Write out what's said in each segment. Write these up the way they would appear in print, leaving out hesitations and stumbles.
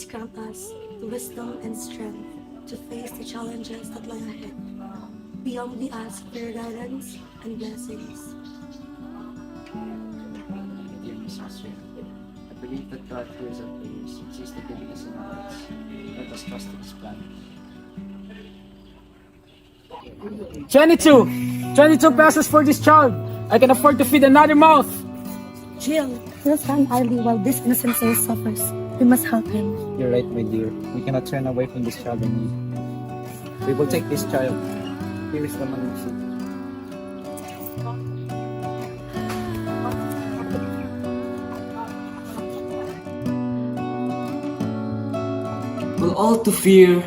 Please grant us the wisdom and strength to face the challenges that lie ahead. We humbly ask for your guidance and blessings. Dear Miss Austria, I believe that God hears our prayers and sees the goodness in our hearts. Let us trust in His plan. 22 pesos for this child. I can afford to feed another mouth. Jill, he'll stand idly while this innocent soul suffers. We must help him. You're right, my dear. We cannot turn away from this child in need. We will take this child. Here is the money. Will all to fear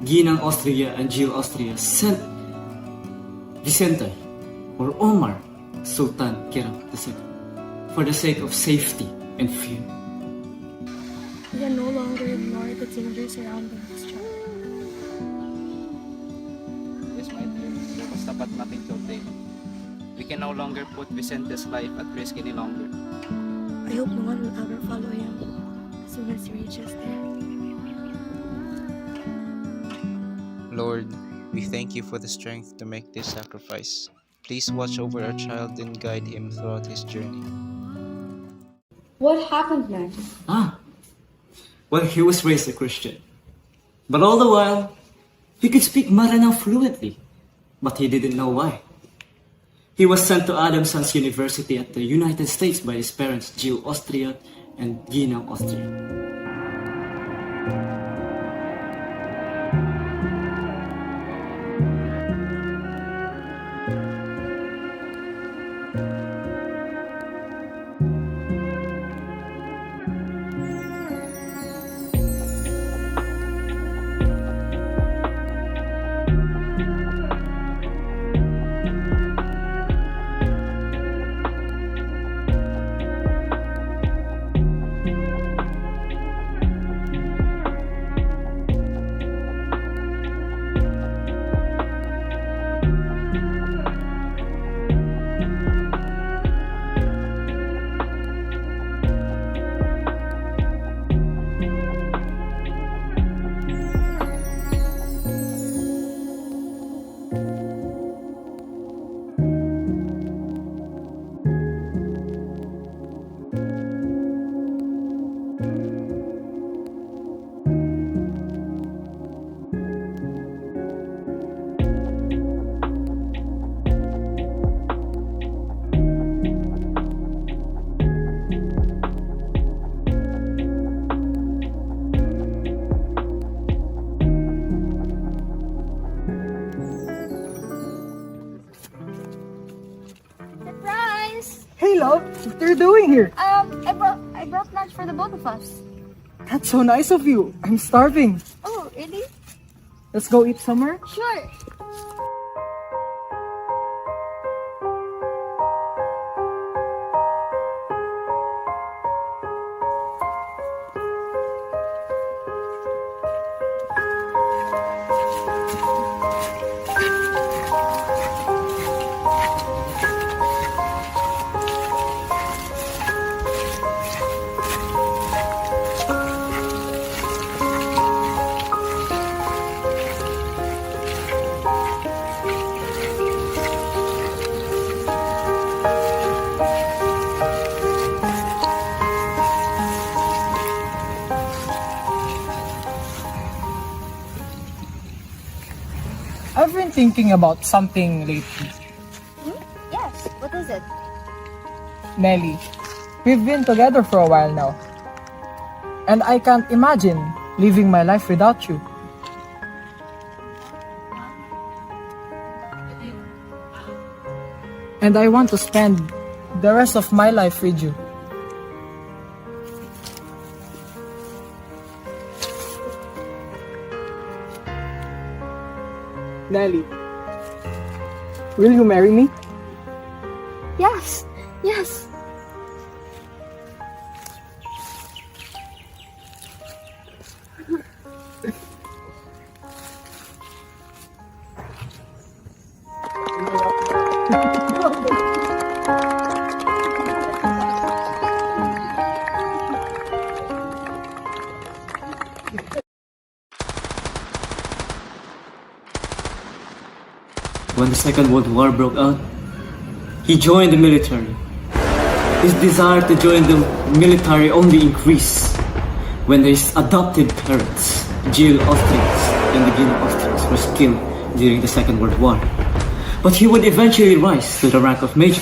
Ginang Austria and Jill Austria sent Vicente or Omar Sultan Kiram II for the sake of safety and fear. We can no longer ignore the danger surrounding this child. Yes, my dear. There was tapat nothing to obtain. We can no longer put Vicente's life at risk any longer. I hope no one will ever follow him as soon as he reaches there. Lord, we thank you for the strength to make this sacrifice. Please watch over our child and guide him throughout his journey. What happened next? Well, he was raised a Christian. But all the while, he could speak Maranao fluently. But he didn't know why. He was sent to Adams Sons University at the United States by his parents, Jill Austria and Ginang Austria. Surprise! Hey, love, what are you doing here? I brought lunch for the both of us. That's so nice of you. I'm starving. Oh, really? Let's go eat somewhere. Sure. I've been thinking about something lately. Yes. What is it? Nelly, we've been together for a while now. And I can't imagine living my life without you. And I want to spend the rest of my life with you. Nelly, will you marry me? Yes. Yes. When the Second World War broke out, he joined the military. His desire to join the military only increased when his adopted parents, Jill Austrix and Regina Austrix, were killed during the Second World War. But he would eventually rise to the rank of major.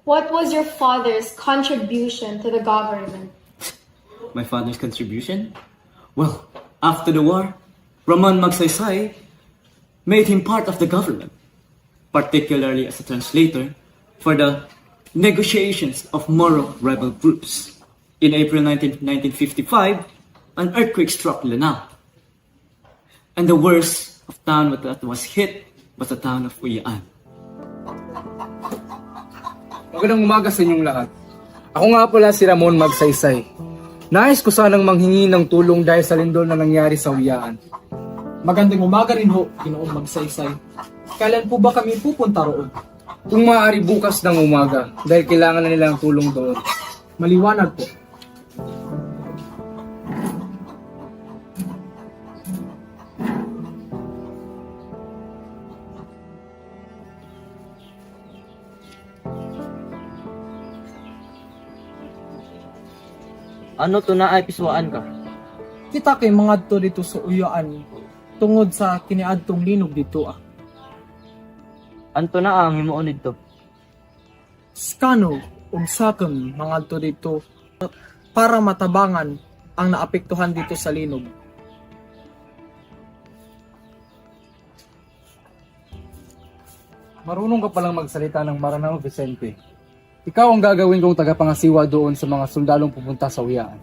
What was your father's contribution to the government? My father's contribution? Well, after the war, Ramon Magsaysay made him part of the government, particularly as a translator for the negotiations of Moro rebel groups. In April 1955, an earthquake struck Lanao. And the worst of town that was hit was the town of Uyaan. Magandang umaga sa inyong lahat. Ako nga pala si Ramon Magsaysay. Nais ko sanang manghingi ng tulong dahil sa lindol na nangyari sa Uyaan. Magandang umaga rin ho, Ginoong Magsaysay. Kailan po ba kami pupunta roon? Kung maaari bukas ng umaga, dahil kailangan na nila ng tulong doon. Maliwanag po. Ano to na ay piswaan ka? Kita kay mga to dito sa Uyaan tungod sa kiniadtong linog dito ah. Anto na ang himuon dito? Skano ug sakon mga to dito para matabangan ang naapektuhan dito sa linog. Marunong ka palang magsalita ng Maranao, Vicente. Ikaw ang gagawin kong tagapangasiwa doon sa mga sundalong pupunta sa Uyaan.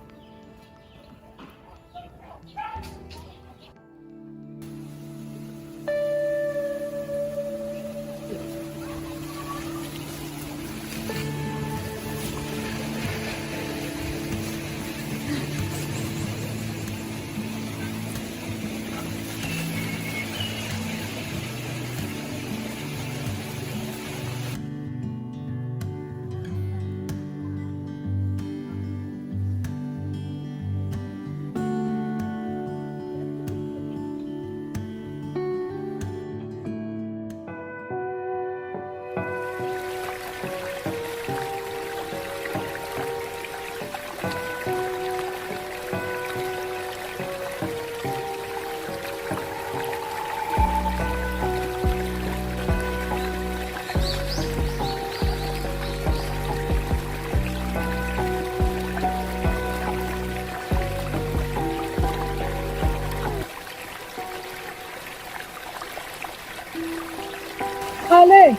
Ale,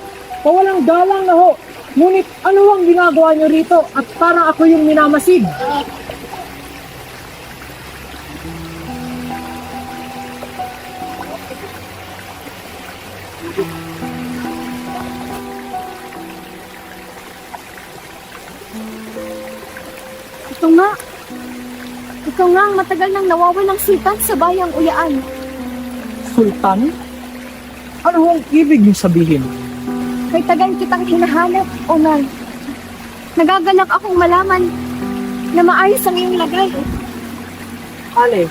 pawalang galang na ho. Ngunit ano ang ginagawa niyo rito at para ako yung minamasid? Ito nga ang matagal nang nawawalang sultan sa bayang Uyaan. Sultan? Ano ang ibig niyo sabihin? Kay tagal kitang hinahanap, Omar. Nagagalak akong malaman na maayos ang iyong lagay. Ale,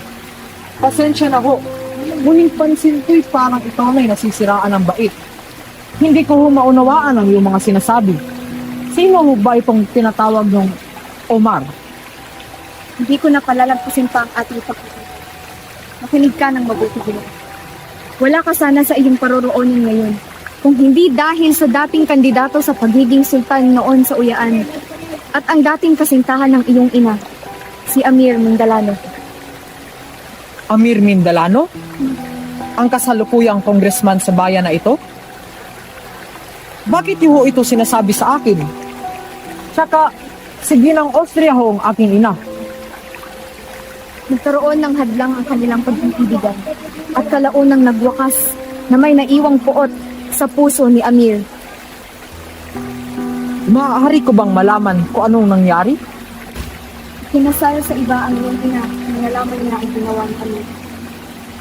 pasensya na ho. Ngunit pansin ko'y parang ikaw na'y nasisiraan ng bait. Hindi ko ho maunawaan ang iyong mga sinasabi. Sino ho ba itong tinatawag ng Omar? Hindi ko na palalampasin pa ang ating pagkakita. Makinig ka ng mabuti din. Wala ka sana sa iyong paroroonin ngayon. Kung hindi dahil sa dating kandidato sa pagiging sultan noon sa Uyaan at ang dating kasintahan ng iyong ina, si Amir Mindalano. Amir Mindalano? Ang kasalukuyang congressman sa bayan na ito? Bakit niyo ito sinasabi sa akin? Tsaka, si Ginang Austria ho ang aking ina. Nagkaroon ng hadlang ang kanilang pag-ibigan at kalaunang nagwakas na may naiwang puot sa puso ni Amir. Maaari ko bang malaman kung anong nangyari? Kinasal sa iba ang iyong ina nang nalaman niya ang ginawa ni Amir.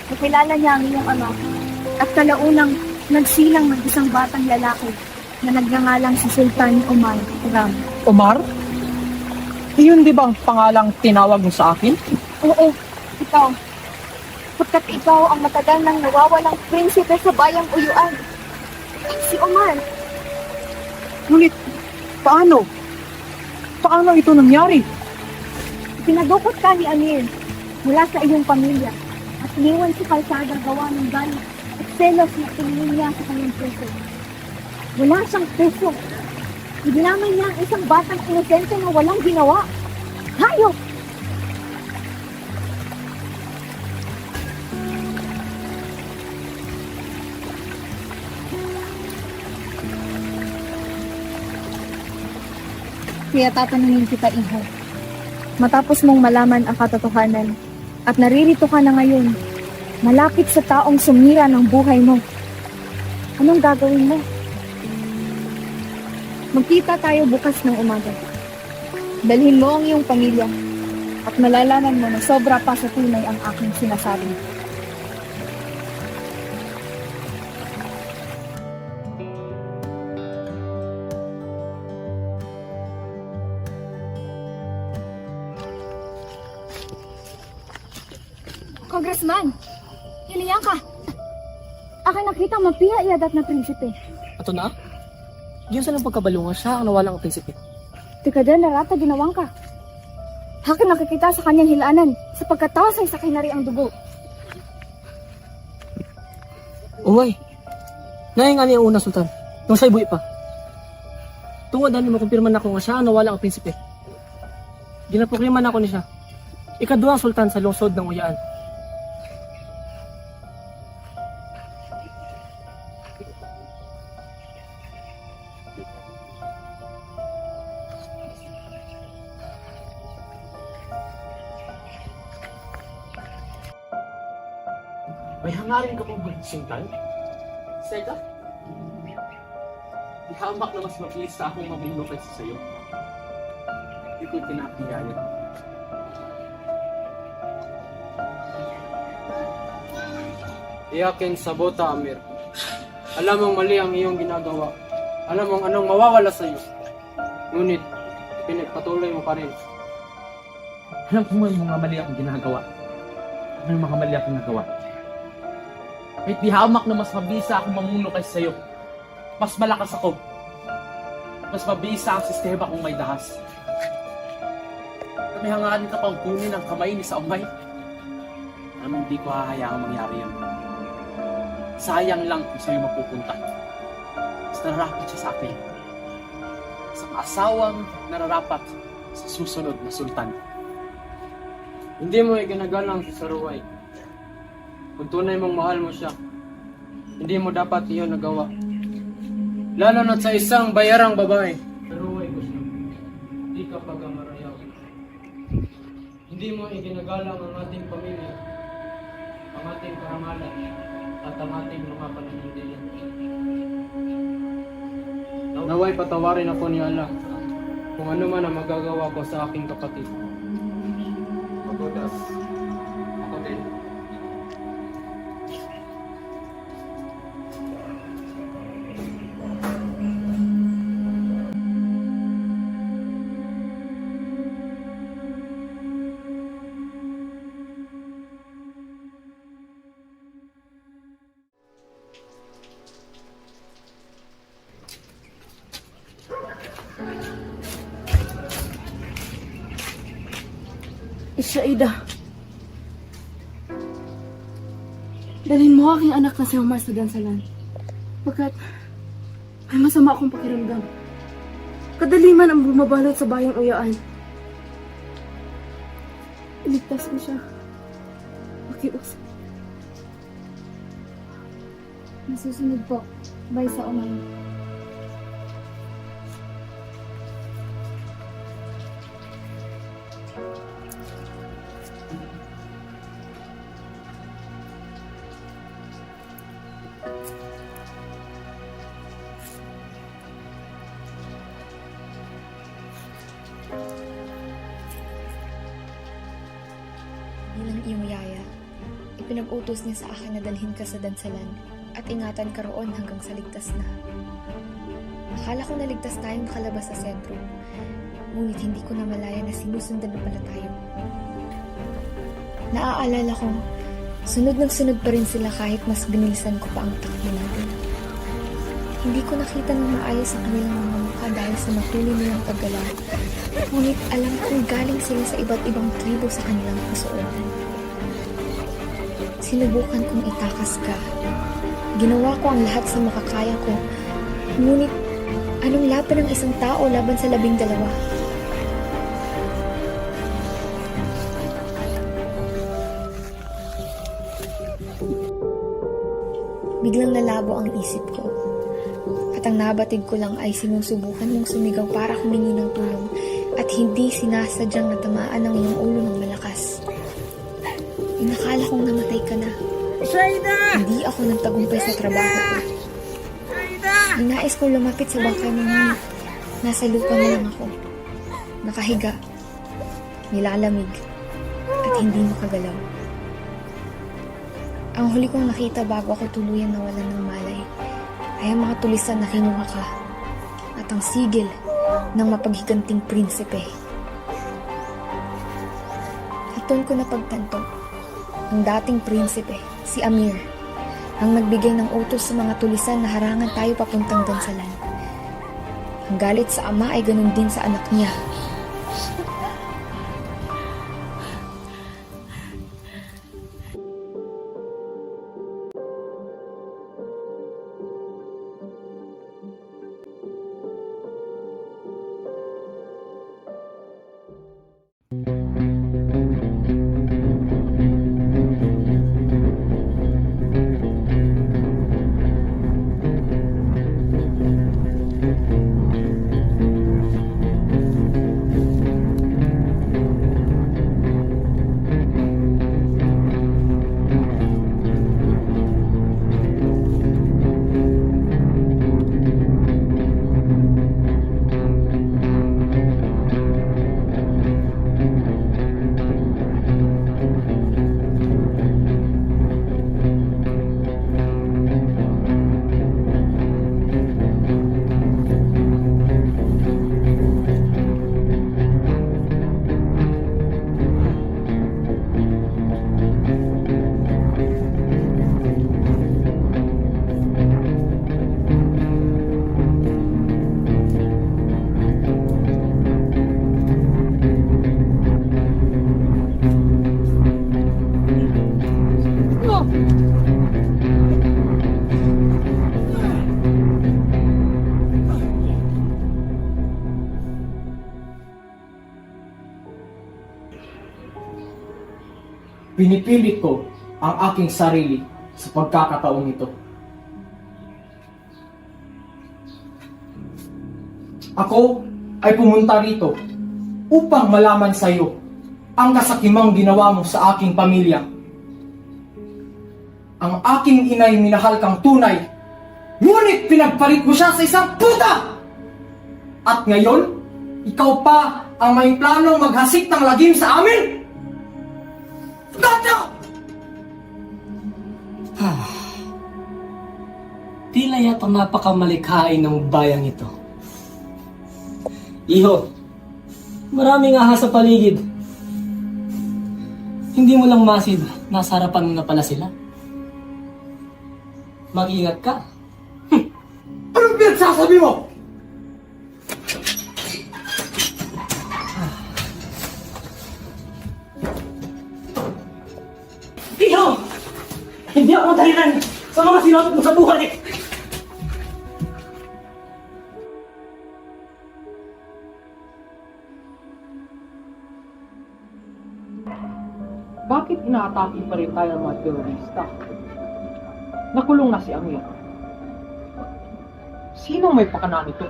Nakilala niya ang iyong ama at kalaunang nagsilang ng isang batang lalaki na nagngangalang si Sultan Omar Ram. Omar? Iyon di ba ang pangalang tinawag mo sa akin? Oo, ikaw. Pagkat ikaw ang matagal nang nawawalang prinsipe sa bayang Uyuan. Si Omar. Ngunit, paano? Paano ito nangyari? Pinagukot ka ni Amir mula sa iyong pamilya at iniwan sa kalsada gawa ng galit at selos na tingin niya sa kanyang puso. Wala siyang puso. Idinamay niya ang isang batang inosente na walang ginawa. Hayop! Kaya tatanungin kita, Iho. Matapos mong malaman ang katotohanan at naririto ka na ngayon, malapit sa taong sumira ng buhay mo, anong gagawin mo? Magkita tayo bukas ng umaga. Dalhin mo ang iyong pamilya at malalaman mo na sobra pa sa tunay ang aking sinasabi. Congressman, hiliyan ka. Akin nakita mapiha-iadat na prinsipe. Ato na? Diyan sa lang pagkabalungan siya ang nawalang prinsipe. Tika din, narata ginawang ka. Akin nakikita sa kanyang hilanan sa pagkatawasay sa kinari ang dugo. Umay, naing ani ang una, Sultan. Nung sa ibuhi pa. Tungod ani mo kumpirman ako nga siya ang nawalang ang prinsipe. Ginapukriman ako ni siya. Ikaduhang Sultan sa lungsod ng Uyaan. May hangarin ka pong Sultan? Seka? Ihamak na mas mapilis sa akong mabuno kaysa sa'yo. Hindi ko tinakiyaya. Iyakin sabota, Amir. Alam mong mali ang iyong ginagawa. Alam mong anong mawawala sa'yo. Ngunit, pinagpatuloy mo pa rin. Alam ko may mga mali akong ginagawa. May mga mali akong nagawa. May pihamak na mas mabisa akong mamuno kaysa sa'yo. Mas malakas ako. Mas mabisa ang sistema kung may dahas. May hangarin ka pang kunin ang kamay ni sa umay. Alam mo, hindi ko hahayaang mangyari yun. Sayang lang kung sa'yo mapupunta. Mas nararapat siya sa akin. Isang asawang nararapat sa susunod na sultan. Hindi mo iginagalang si Saruway. Kung tunay mong mahal mo siya, hindi mo dapat iyon nagawa. Lalo na sa isang bayarang babae. Saruway ko siya. Hindi ka pag-amarayaw. Hindi mo iginagalang ang ating pamilya, ang ating karangalan, at ang ating mga pananindigan. Naway patawarin ako ni Allah kung ano man ang magagawa ko sa aking kapatid. Pagodas. Ako din. Ishaida. Dalhin mo aking anak na si Omar sa dansalan. Pagkat may masama akong pakiramdam. Kadaliman ang bumabalot sa bayang Uyaan. Iligtas mo siya. pakiusap. Nasusunod po. Bye sa umay. Bilang iyong yaya, ipinag-utos niya sa akin na dalhin ka sa dansalan at ingatan ka roon hanggang sa ligtas na. Akala ko na ligtas tayong makalabas sa sentro, ngunit hindi ko na malaya na sinusundan na pala tayo. Naaalala ko, sunod ng sunod pa rin sila kahit mas binilisan ko pa ang takbo natin. Hindi ko nakita ng maayos ang kanilang mga mukha dahil sa matuloy nilang paggalaw. Ngunit alam kong galing sila sa iba't ibang tribo sa kanilang kasuotan. Sinubukan kong itakas ka. Ginawa ko ang lahat sa makakaya ko. Ngunit anong laban ng isang tao laban sa 12? Biglang nalabo ang isip ko. At ang nabatid ko lang ay sinusubukan mong sumigaw para humingi ng tulong at hindi sinasadyang natamaan ng iyong ulo ng malakas. Inakala kong namatay ka na. Hindi ako nagtagumpay sa trabaho ko. Inais kong lumapit sa bangkay mo ngunit nasa lupa na lang ako. Nakahiga, nilalamig, at hindi makagalaw. Ang huli kong nakita bago ako tuluyan nawalan ng malay ay ang mga tulisan na kinuha ka at ang sigil ng mapaghiganting prinsipe. At doon ko napagtanto, ang dating prinsipe, si Amir, ang nagbigay ng utos sa mga tulisan na harangan tayo papuntang dansalan. Ang galit sa ama ay ganun din sa anak niya. Pinipilit ko ang aking sarili sa pagkakataong ito. Ako ay pumunta rito upang malaman sa iyo ang kasakimang ginawa mo sa aking pamilya. Ang aking inay minahal kang tunay, ngunit pinagpalit mo siya sa isang puta! At ngayon, ikaw pa ang may planong maghasik ng lagim sa amin? Tila yata napakamalikhain ng bayang ito. Iho, maraming ahas sa paligid. Hindi mo lang masid, nasa harapan mo na pala sila. Mag-ingat ka. Anong pinagsasabi mo? Iho! Hindi ako dahilan sa mga sinapit mo sa buhay! Bakit inaatake pa rin tayo ng mga terorista. Nakulong na si Amir. Sinong may pakana nito?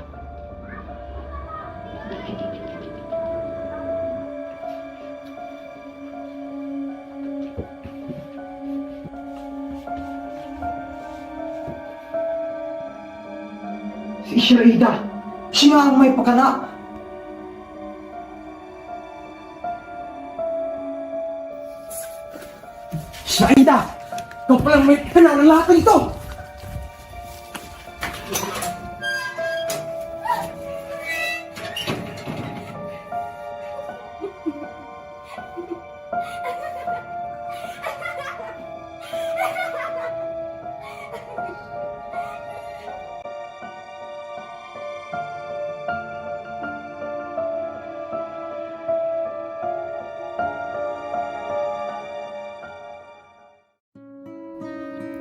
Si Shraida! Siya ang may pakana! Shraida! Ikaw palang may pakana ng lahat ng ito!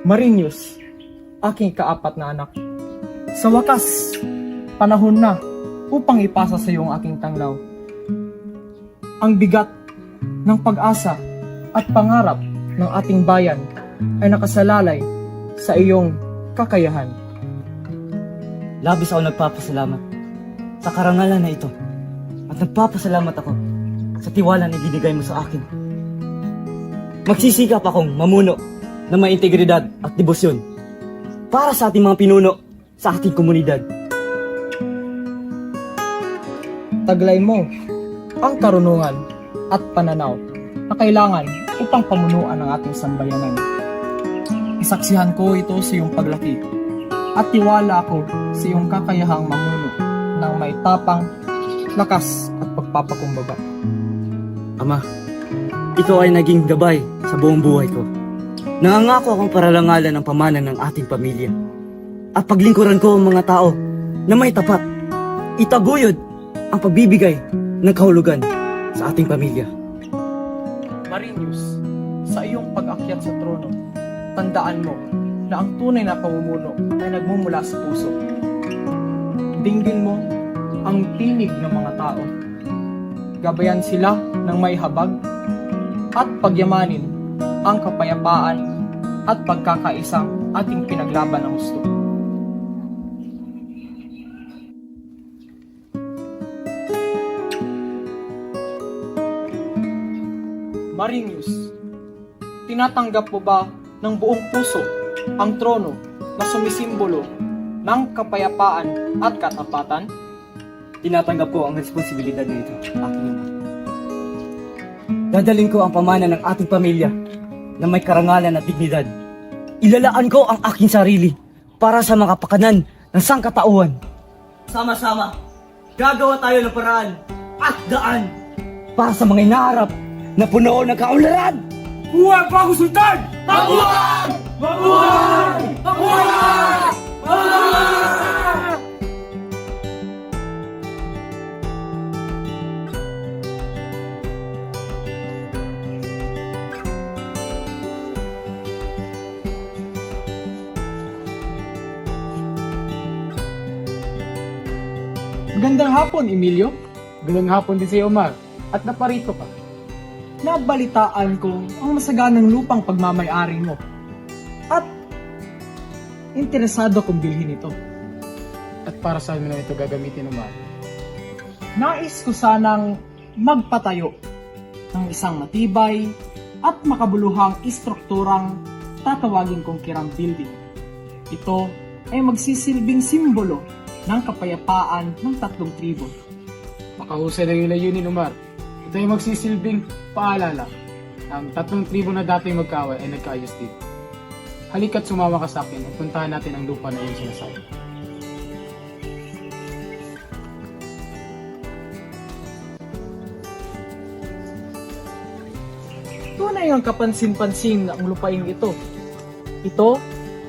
Marinius, aking kaapat na anak. Sa wakas, panahon na upang ipasa sa iyo ang aking tanglaw. Ang bigat ng pag-asa at pangarap ng ating bayan ay nakasalalay sa iyong kakayahan. Labis ako nagpapasalamat sa karangalan na ito at nagpapasalamat ako sa tiwala na ibinigay mo sa akin. Magsisikap akong mamuno na may integridad at debosyon para sa ating mga pinuno sa ating komunidad. Taglay mo ang karunungan at pananaw na kailangan upang pamunuan ang ating sambayanan. Isaksihan ko ito sa iyong paglaki at tiwala ako sa iyong kakayahang mamuno ng may tapang, lakas at pagpapakumbaba. Ama, ikaw ay naging gabay sa buong buhay ko. Nangangako akong paralangalan ang pamana ng ating pamilya at paglingkuran ko ang mga tao na may tapat. Itaguyod ang pagbibigay ng kahulugan sa ating pamilya. Marinius, sa iyong pag-akyat sa trono, tandaan mo na ang tunay na pamumuno ay nagmumula sa puso. Dinggin mo ang tinig ng mga tao. Gabayan sila ng may habag at pagyamanin ang kapayapaan at pagkakaisang ating pinaglaban ng gusto. Marinius, tinatanggap mo ba ng buong puso ang trono na sumisimbolo ng kapayapaan at katapatan? Tinatanggap ko ang responsibilidad na ito, aking ina. Dadaling ko ang pamana ng ating pamilya na may karangalan at dignidad. Ilalaan ko ang aking sarili para sa mga pakanan ng sangkatauhan. Sama-sama, gagawa tayo ng paraan at daan para sa mga inaharap na puno ng kaunlaran. Buhay Bagong Sultan! Mabuhay! Mabuhay! Mabuhay! Mabuhay! Magandang hapon, Emilio. Magandang hapon din sa iyo, Omar. At naparito ka. Nabalitaan ko ang masaganang lupang pagmamayari mo. At interesado kong bilhin ito. At para saan mo na ito gagamitin, Omar? Nais ko sanang magpatayo ng isang matibay at makabuluhang istrukturang tatawagin kong Kiram Building. Ito ay magsisilbing simbolo ng kapayapaan ng tatlong tribo. Makahusay na yung layunin, Omar. Ito ay magsisilbing paalala. Ang tatlong tribo na dati magkaaway ay nagkaayos din. Halika't sumama ka sa akin at puntahan natin ang lupa na iyong sinasabi. Tunay ang kapansin-pansin ang lupain ito. Ito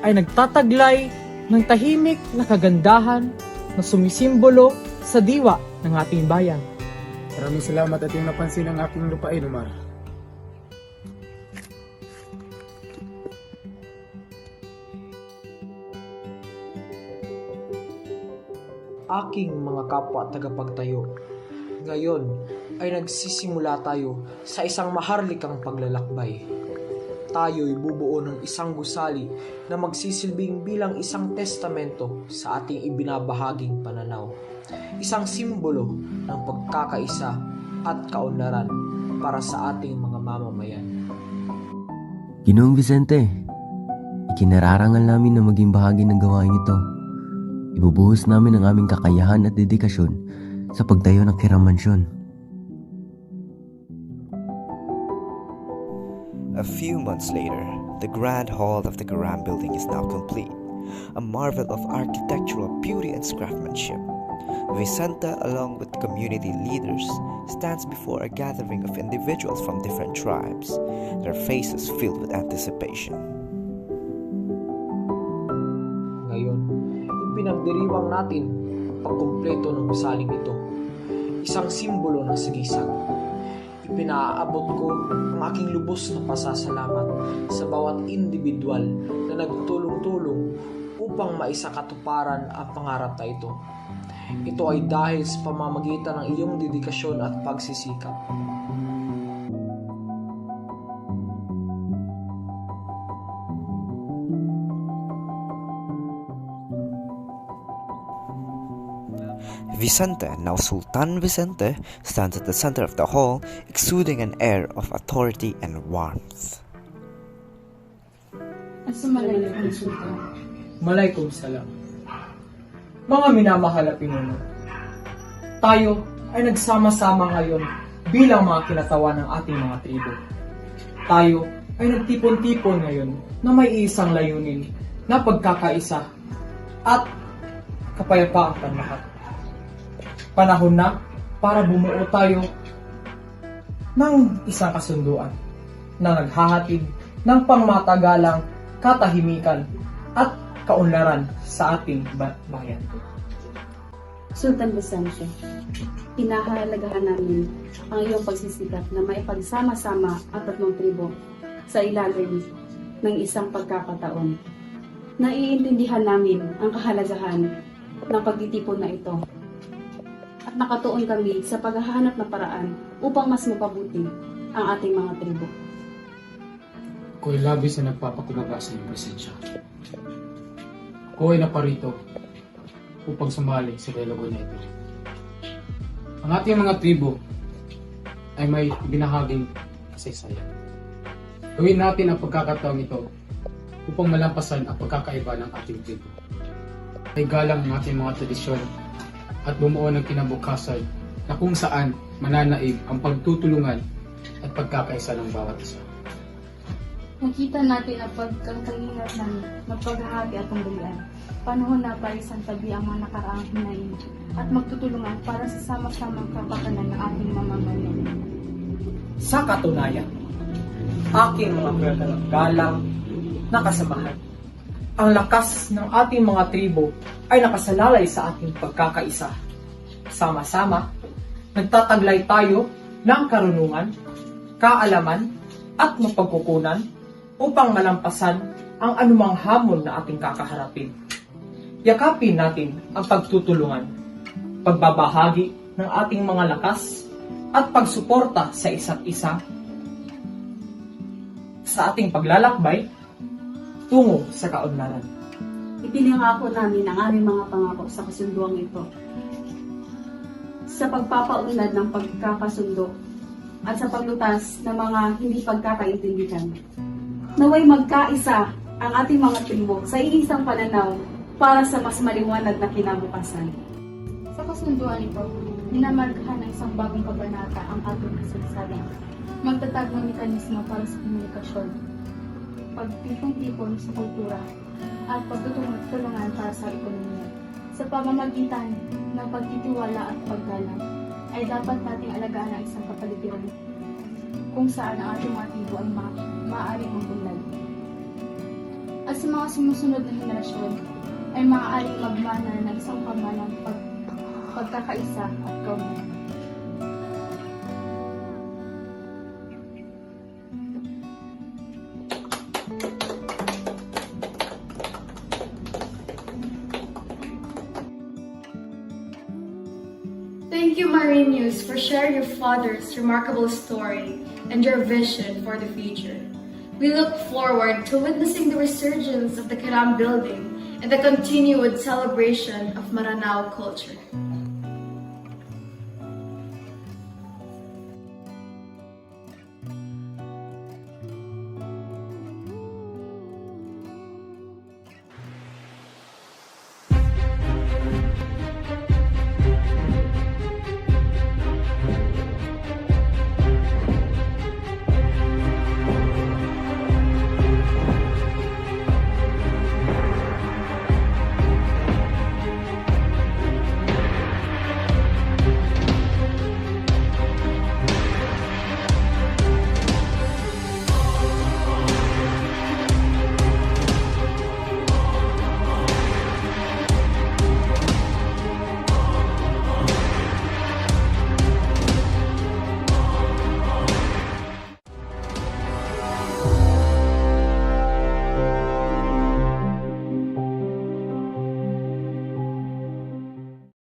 ay nagtataglay ng tahimik na kagandahan na sumisimbolo sa diwa ng ating bayan. Maraming salamat at yung napansin ang aking lupain, Omar. Aking mga kapwa tagapagtayo, ngayon ay nagsisimula tayo sa isang maharlikang paglalakbay. tayo'y bubuo ng isang gusali na magsisilbing bilang isang testamento sa ating ibinabahaging pananaw. Isang simbolo ng pagkakaisa at kaunlaran para sa ating mga mamamayan. Ginoong Vicente, ikinararangal namin na maging bahagi ng gawain ito. Ibubuhos namin ang aming kakayahan at dedikasyon sa pagtayo ng Kiram Mansyon. A few months later, the grand hall of the Kiram building is now complete, a marvel of architectural beauty and craftsmanship. Vicente, along with community leaders, stands before a gathering of individuals from different tribes, their faces filled with anticipation. Ngayon, ipinagdiriwang natin ang pagkumpleto ng gusaling ito. Isang simbolo ng sagisag. Ipinaabot ko ang aking lubos na pasasalamat sa bawat individual na nagtulong-tulong upang maisakatuparan ang pangarap na ito. Ito ay dahil sa pamamagitan ng iyong dedikasyon at pagsisikap. Vicente, now Sultan Vicente, stands at the center of the hall, exuding an air of authority and warmth. Assalamualaikum, Sultan. Malaikum salam. Mga minamahal at pinuno, tayo ay nagsama-sama ngayon bilang mga kinatawan ng ating mga tribo. Tayo ay nagtipon-tipon ngayon na may isang layunin na pagkakaisa at kapayapaan ng lahat. Panahon na para bumuo tayo ng isang kasunduan na naghahatid ng pangmatagalang katahimikan at kaunlaran sa ating bayan. Sultan Vicente, pinahahalagahan namin ang iyong pagsisikap na maipagsama-sama ang tatlong tribo sa ilalim ng isang pagkakataon. Naiintindihan namin ang kahalagahan ng pagtitipon na ito at nakatuon kami sa paghahanap ng paraan upang mas mapabuti ang ating mga tribo. Ako'y labis na nagpapakumbaba sa iyong presensya. Ako ay naparito upang sumali sa dialogo na ito. Ang ating mga tribo ay may binahaging kasaysayan. Gawin natin ang pagkakataong ito upang malampasan ang pagkakaiba ng ating tribo. Ay galang ang ating mga tradisyon at bumuo ng kinabukasan na kung saan mananaig ang pagtutulungan at pagkakaisa ng bawat isa. Nakita natin ang pagkakaingat namin ng paghahati at panggulian. Panahon na para isang tabi ang mga nakaraang hinayin at magtutulungan para sa sama-samang kapakanan ng ating mamamayan. Sa katunayan, aking mga galang na kasamahan, ang lakas ng ating mga tribo ay nakasalalay sa ating pagkakaisa. Sama-sama, nagtataglay tayo ng karunungan, kaalaman at mapagkukunan upang malampasan ang anumang hamon na ating kakaharapin. Yakapin natin ang pagtutulungan, pagbabahagi ng ating mga lakas at pagsuporta sa isa't isa sa ating paglalakbay tungo sa kaunlaran. Ipinangako namin ang aming mga pangako sa kasunduang ito. Sa pagpapaunlad ng pagkakasundo at sa paglutas ng mga hindi pagkakaintindihan. Naway magkaisa ang ating mga tribo sa iisang pananaw para sa mas maliwanag na kinabukasan. Sa kasunduan ito, minamarkahan ng isang bagong kabanata ang ating kasaysayan. Magtatag ng mekanismo para sa komunikasyon, pagtipon-tipon sa kultura, at pagtutulungan para sa ekonomiya. Sa pamamagitan ng pagtitiwala at paggalang, ay dapat nating alagaan ang isang kapaligiran kung saan ang ating mga tribo ay maaaring magbunlad. At sa mga sumusunod na henerasyon, ay maaaring magmana ng isang pamanang pagkakaisa at kaunlaran. Thank you, Marinius, for sharing your father's remarkable story and your vision for the future. We look forward to witnessing the resurgence of the Kiram building and the continued celebration of Maranao culture.